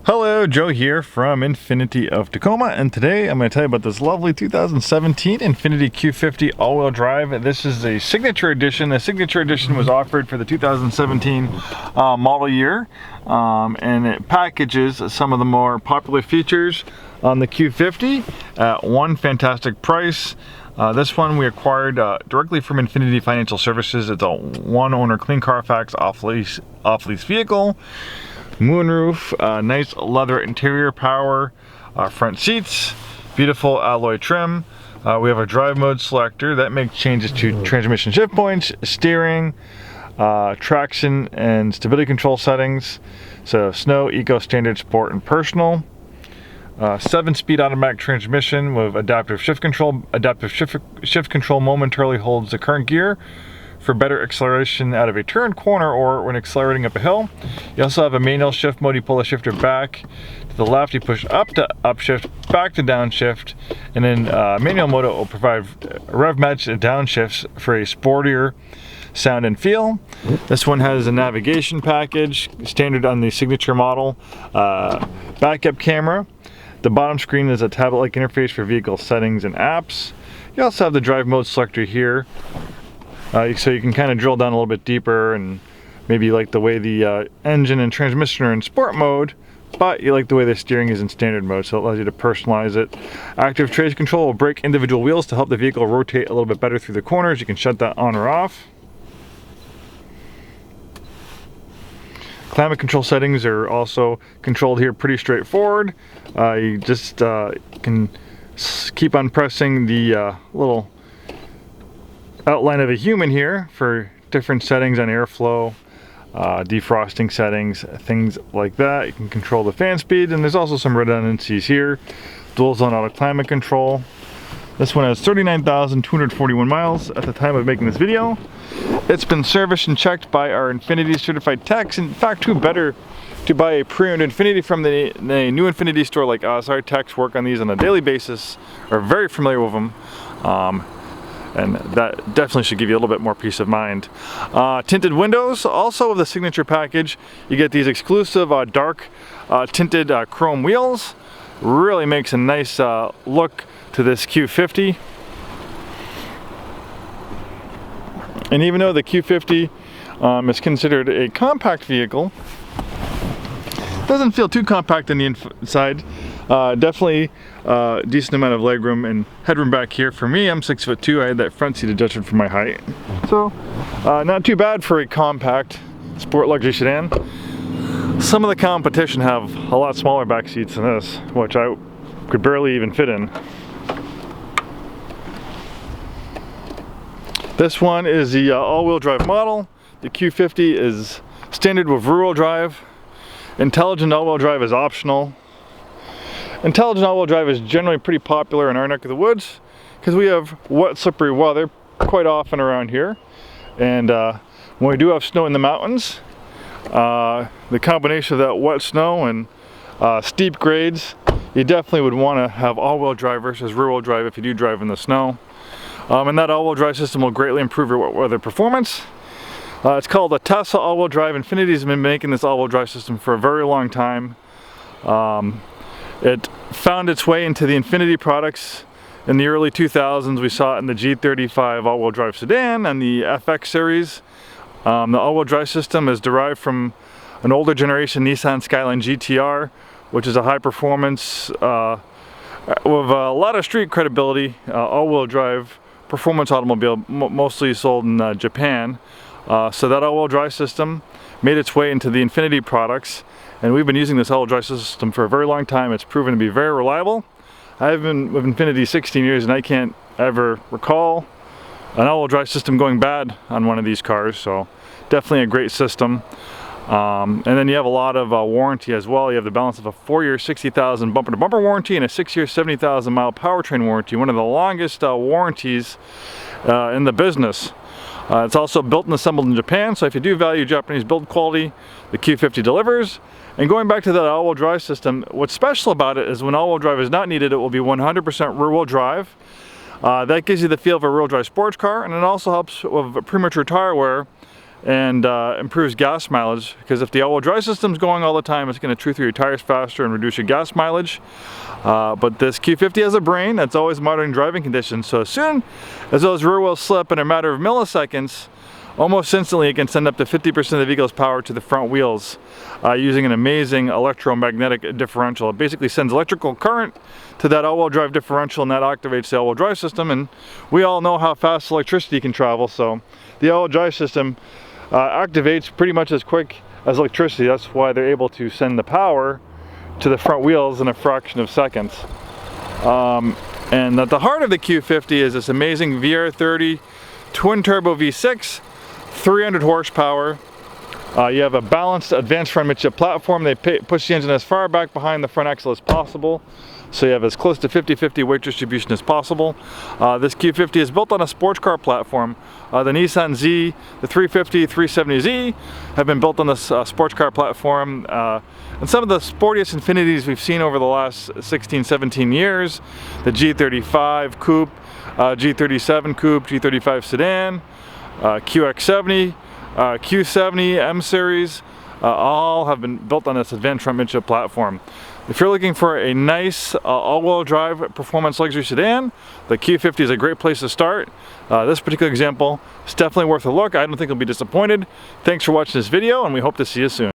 Hello, Joe here from Infiniti of Tacoma, and today I'm going to tell you about this lovely 2017 Infiniti Q50 all-wheel drive. This is a signature edition. The signature edition was offered for the 2017 model year, and it packages some of the more popular features on the Q50 at one fantastic price. This one we acquired directly from Infiniti Financial Services. It's a one-owner clean Carfax off-lease vehicle. Moonroof, nice leather interior, power front seats, beautiful alloy trim. We have a drive mode selector that makes changes to transmission shift points, steering, traction and stability control settings. So snow, eco, standard, sport, and personal. 7-speed automatic transmission with adaptive shift control. Adaptive shift control momentarily holds the current gear for better acceleration out of a turn, corner, or when accelerating up a hill. You also have a manual shift mode. You pull the shifter back to the left, you push up to upshift, back to downshift, and then manual mode will provide rev match and downshifts for a sportier sound and feel. This one has a navigation package, standard on the signature model, backup camera. The bottom screen is a tablet-like interface for vehicle settings and apps. You also have the drive mode selector here. So you can kind of drill down a little bit deeper, and maybe you like the way the engine and transmission are in sport mode, but you like the way the steering is in standard mode, so it allows you to personalize it. Active traction control will brake individual wheels to help the vehicle rotate a little bit better through the corners. You can shut that on or off. Climate control settings are also controlled here pretty straightforward. You just can keep on pressing the little outline of a human here for different settings on airflow, defrosting settings, things like that. You can control the fan speed, and there's also some redundancies here. Dual zone auto climate control. This one has 39,241 miles at the time of making this video. It's been serviced and checked by our Infiniti certified techs. In fact, who better to buy a pre-owned Infiniti from the new Infiniti store like us? Our techs work on these on a daily basis, are very familiar with them. And that definitely should give you a little bit more peace of mind. Tinted windows, also with the signature package, you get these exclusive dark tinted chrome wheels. Really makes a nice look to this Q50. And even though the Q50 is considered a compact vehicle, it doesn't feel too compact on the inside. Definitely a decent amount of legroom and headroom back here. For me, I'm 6'2". I had that front seat adjusted for my height. So, not too bad for a compact sport luxury sedan. Some of the competition have a lot smaller back seats than this, which I could barely even fit in. This one is the all-wheel drive model. The Q50 is standard with rear-wheel drive. Intelligent all-wheel drive is optional. Intelligent all-wheel drive is generally pretty popular in our neck of the woods because we have wet, slippery weather quite often around here. And when we do have snow in the mountains, the combination of that wet snow and steep grades, you definitely would want to have all-wheel drive versus rear-wheel drive if you do drive in the snow. And that all-wheel drive system will greatly improve your wet weather performance. It's called a Tesla all-wheel drive. Infiniti's been making this all-wheel drive system for a very long time. It found its way into the Infiniti products in the early 2000s. We saw it in the G35 all-wheel drive sedan and the FX series. The all-wheel drive system is derived from an older generation Nissan Skyline GTR, which is a high-performance, with a lot of street credibility, all-wheel drive performance automobile, mostly sold in Japan. So that all-wheel drive system made its way into the Infiniti products, and we've been using this all-wheel drive system for a very long time. It's proven to be very reliable. I've been with Infiniti 16 years, and I can't ever recall an all-wheel drive system going bad on one of these cars, so definitely a great system. And then you have a lot of warranty as well. You have the balance of a 4-year 60,000 bumper-to-bumper warranty and a 6-year 70,000 mile powertrain warranty, one of the longest warranties in the business. It's also built and assembled in Japan, so if you do value Japanese build quality, the Q50 delivers. And going back to that all-wheel drive system, what's special about it is when all-wheel drive is not needed, it will be 100% rear-wheel drive. That gives you the feel of a rear-wheel drive sports car, and it also helps with premature tire wear and improves gas mileage, because if the all-wheel drive system's going all the time, it's going to chew through your tires faster and reduce your gas mileage. But this Q50 has a brain that's always monitoring driving conditions, so as soon as those rear wheels slip in a matter of milliseconds, almost instantly it can send up to 50% of the vehicle's power to the front wheels using an amazing electromagnetic differential. It basically sends electrical current to that all-wheel drive differential, and that activates the all-wheel drive system. And we all know how fast electricity can travel, so the all-wheel drive system activates pretty much as quick as electricity. That's why they're able to send the power to the front wheels in a fraction of seconds. And at the heart of the Q50 is this amazing VR30 twin turbo V6, 300 horsepower. You have a balanced advanced front midship platform. They push the engine as far back behind the front axle as possible, so you have as close to 50-50 weight distribution as possible. This Q50 is built on a sports car platform. The Nissan Z, the 350, 370Z have been built on this sports car platform. And some of the sportiest Infinitis we've seen over the last 16, 17 years, the G35 Coupe, G37 Coupe, G35 Sedan, QX70, Q70, M Series, all have been built on this advanced front midship platform. If you're looking for a nice all-wheel drive performance luxury sedan, the Q50 is a great place to start. This particular example is definitely worth a look. I don't think you'll be disappointed. Thanks for watching this video, and we hope to see you soon.